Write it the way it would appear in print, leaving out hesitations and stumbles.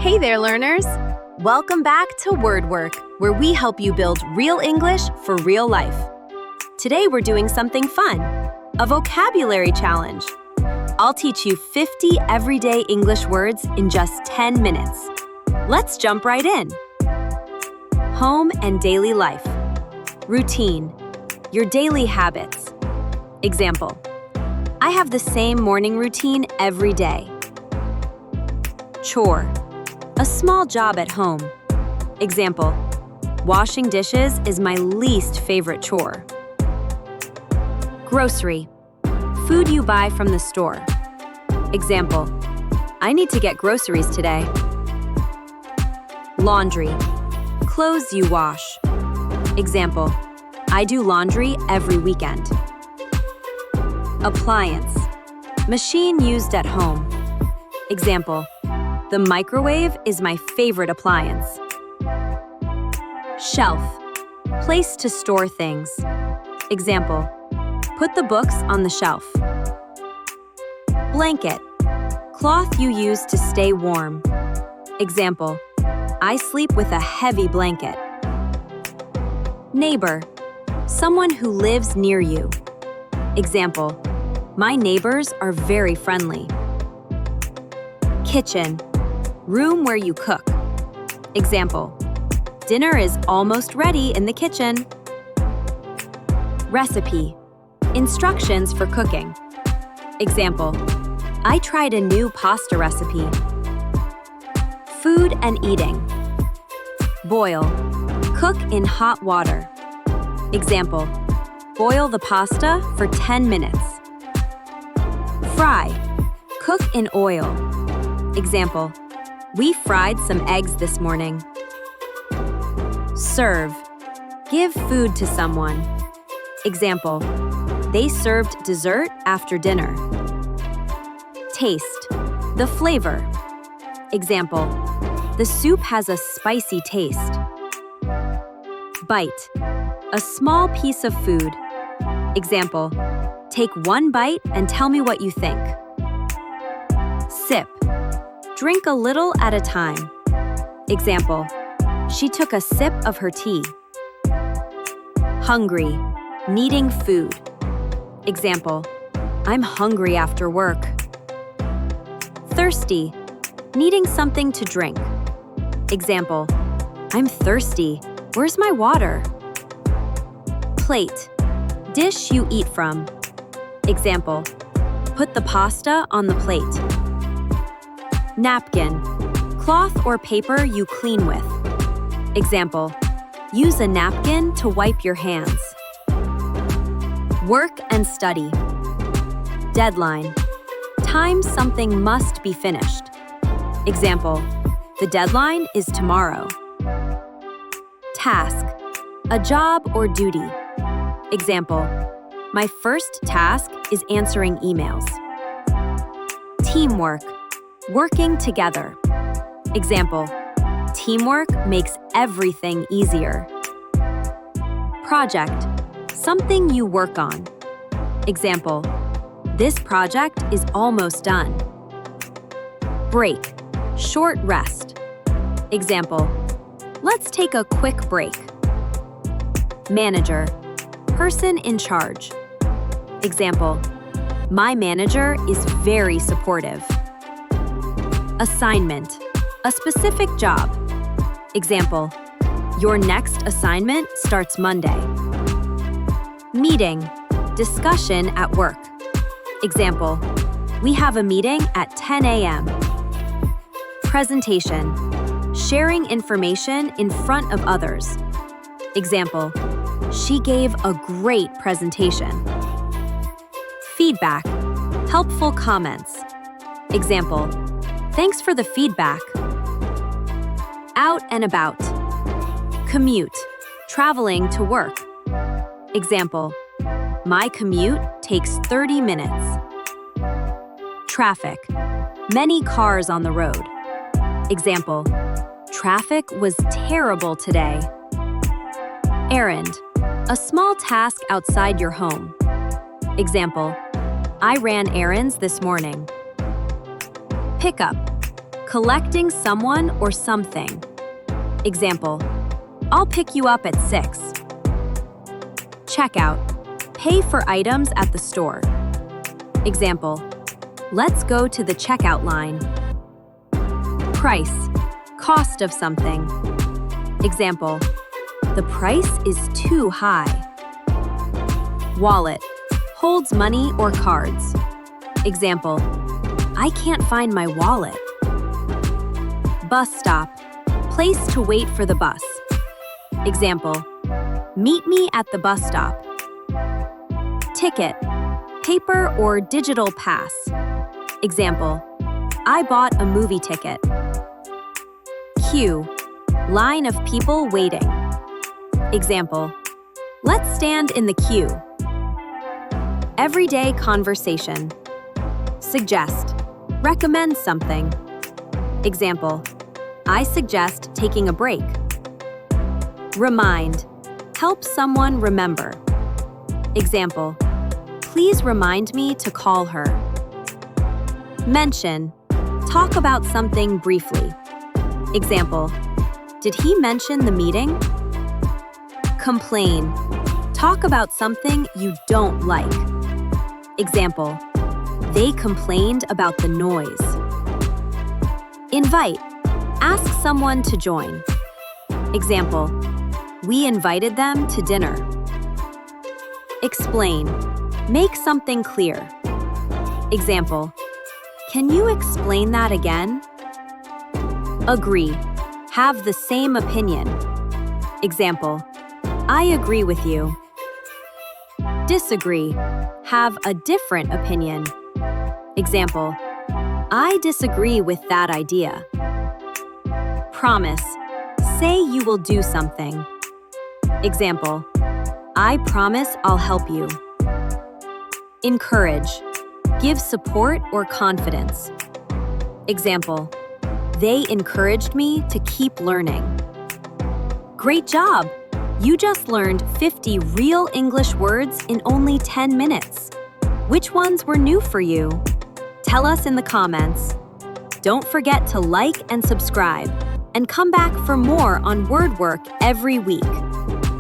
Hey there, learners! Welcome back to WordWork, where we help you build real English for real life. Today we're doing something fun, a vocabulary challenge. I'll teach you 50 everyday English words in just 10 minutes. Let's jump right in. Home and daily life. Routine. Your daily habits. Example. I have the same morning routine every day. Chore. A small job at home. Example. Washing dishes is my least favorite chore. Grocery. Food you buy from the store. Example. I need to get groceries today. Laundry. Clothes you wash. Example. I do laundry every weekend. Appliance. Machine used at home. Example. The microwave is my favorite appliance. Shelf. Place to store things. Example. Put the books on the shelf. Blanket. Cloth you use to stay warm. Example. I sleep with a heavy blanket. Neighbor. Someone who lives near you. Example. My neighbors are very friendly. Kitchen. Room where you cook. Example. Dinner is almost ready in the kitchen. Recipe. Instructions for cooking. Example. I tried a new pasta recipe. Food and eating. Boil. Cook in hot water. Example. Boil the pasta for 10 minutes. Fry. Cook in oil. Example. We fried some eggs this morning. Serve. Give food to someone. Example. They served dessert after dinner. Taste. The flavor. Example. The soup has a spicy taste. Bite. A small piece of food. Example. Take one bite and tell me what you think. Sip. Drink a little at a time. Example. She took a sip of her tea. Hungry. Needing food. Example. I'm hungry after work. Thirsty. Needing something to drink. Example. I'm thirsty. Where's my water? Plate. Dish you eat from. Example. Put the pasta on the plate. Napkin. Cloth or paper you clean with. Example. Use a napkin to wipe your hands. Work and study. Deadline. Time something must be finished. Example. The deadline is tomorrow. Task. A job or duty. Example. My first task is answering emails. Teamwork. Working together. Example. Teamwork makes everything easier. Project. Something you work on. Example. This project is almost done. Break. Short rest. Example. Let's take a quick break. Manager. Person in charge. Example. My manager is very supportive. Assignment. A specific job. Example. Your next assignment starts Monday. Meeting. Discussion at work. Example. We have a meeting at 10 a.m. Presentation. Sharing information in front of others. Example. She gave a great presentation. Feedback. Helpful comments. Example. Thanks for the feedback. Out and about. Commute. Traveling to work. Example. My commute takes 30 minutes. Traffic. Many cars on the road. Example. Traffic was terrible today. Errand. A small task outside your home. Example. I ran errands this morning. Pickup. collecting someone or something. Example, I'll pick you up at 6. Checkout, pay for items at the store. Example, let's go to the checkout line. Price, cost of something. Example, the price is too high. Wallet, holds money or cards. Example, I can't find my wallet. Bus stop, place to wait for the bus. Example, meet me at the bus stop. Ticket, paper or digital pass. Example, I bought a movie ticket. Queue, line of people waiting. Example, let's stand in the queue. Everyday conversation. Suggest, recommend something. Example, I suggest taking a break. Remind, help someone remember. Example, please remind me to call her. Mention, talk about something briefly. Example, did he mention the meeting? Complain, talk about something you don't like. Example, they complained about the noise. Invite, ask someone to join. Example, we invited them to dinner. Explain, make something clear. Example, can you explain that again? Agree, have the same opinion. Example, I agree with you. Disagree, have a different opinion. Example, I disagree with that idea. Promise, say you will do something. Example, I promise I'll help you. Encourage, give support or confidence. Example, they encouraged me to keep learning. Great job! You just learned 50 real English words in only 10 minutes. Which ones were new for you? Tell us in the comments. Don't forget to like and subscribe, and come back for more on Word Work every week.